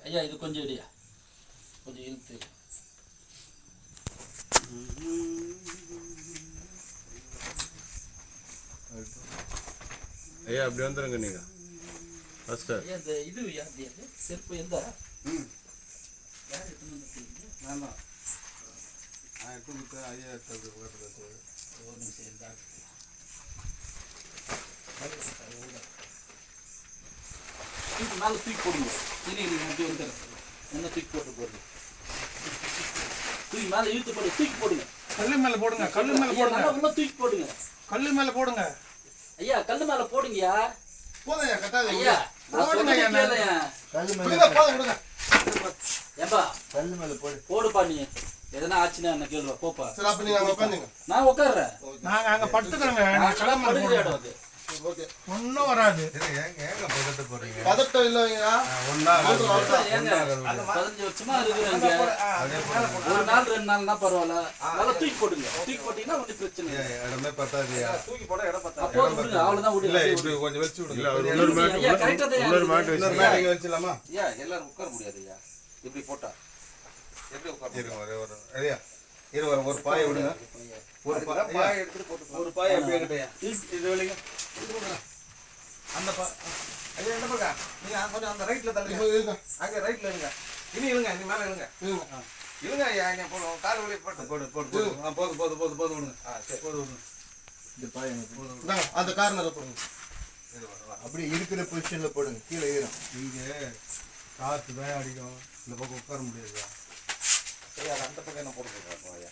ஐயா இது கொஞ்சம் இடியா கொஞ்சம் இழுத்து ஐயா அப்படி வந்துருங்க நீங்க ஃபர்ஸ்ட் ஐயா இந்த இது யாரு செருப்பு எந்த யார் எடுத்துன்னு வந்தீங்க நான் தான் எடுத்து ஐயா எடுத்தது ஒரு நிமிஷம் இருந்தா மேலே தூக்கி போடுங்க இனி இப்படி வந்து என்ன தூக்கி போட்டு போடுங்க தூக்கி மேலே இழுத்து போடு தூக்கி போடுங்க கல்லு மேல போடுங்க கல்லு மேல போடுங்க இன்னும் தூக்கி போடுங்க கல்லு மேல போடுங்க ஐயா கல்லு மேல போடுங்கயா போடுங்க கட்டாத ஐயா போடுங்க ஐயா கல்லு மேல போடுங்க ஏம்பா கல்லு மேல போடுப்பா நீ எதனா ஆச்சுன்னா என்ன கேளுவா போப்பா சரி அப்ப நீங்க அங்க உட்காருங்க நான் உட்கார்றேன் நாங்க அங்க படுத்துக்கறோங்க நான் கல்லு மேல போடுறேன் ஓகே ஒண்ணும் வராது ஏங்க பதட்ட போறீங்க பதட்டம் இல்லையா ஒண்ணா ஏங்க 15 வருஷமா இருக்குறீங்க ஒரு நாள் 2 நாள்னா பரவாயில்ல அதெல்லாம் தூக்கி போடுங்க தூக்கி போட்டீங்கன்னா ஒண்ணும் பிரச்சனை இல்லை இடமே பத்தாதியா தூக்கி போட இடம் பத்தா அப்போ விடுங்க அவ்வளவுதான் இல்ல விடுங்க இப்படி கொஞ்சம் வச்சு விடுங்க இன்னொரு மேட் ஐயா கரெக்ட்டா தான் இன்னொரு மேட் வச்சிடலாமா ஐயா எல்லாரும் உட்கார முடியாது ஐயா இப்படி போட்டா எப்படி உட்கார இருங்க ஒரு ஐயா இரு ஒரு பாயை விடுங்க ஒரு பாய் எடுத்துட்டு போட்டு ஒரு பாயை அப்படியே கிட்டயா இது வெளிங்க அந்த ஐயா என்ன பண்றா நீங்க கொஞ்சம் அந்த ரைட்ல தள்ளுங்க அங்க ரைட்ல இருங்க இனி இருங்க நீ மேல இருங்க இருங்க ஐயா நீ போடு கால் வலி போடு போடு விடுங்க சரி போடு விடுங்க இந்த பாய் எனக்கு போடுங்க அந்த கார்னர்ல போடுங்க அப்படியே இருக்கிற பொசிஷன்ல போடுங்க கீழே ஏறும் இங்க காத்து தான் அடிக்கும் இந்த பக்கம் உட்கார முடியாது ஐயா அந்த பக்கம் என்ன போடுங்க ஐயா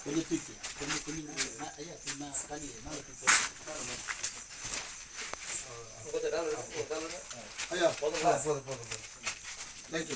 கொஞ்சம் தூக்கி கொஞ்சம் ஐயா நான் தண்ணி நான் ஐயா போதும் லைட்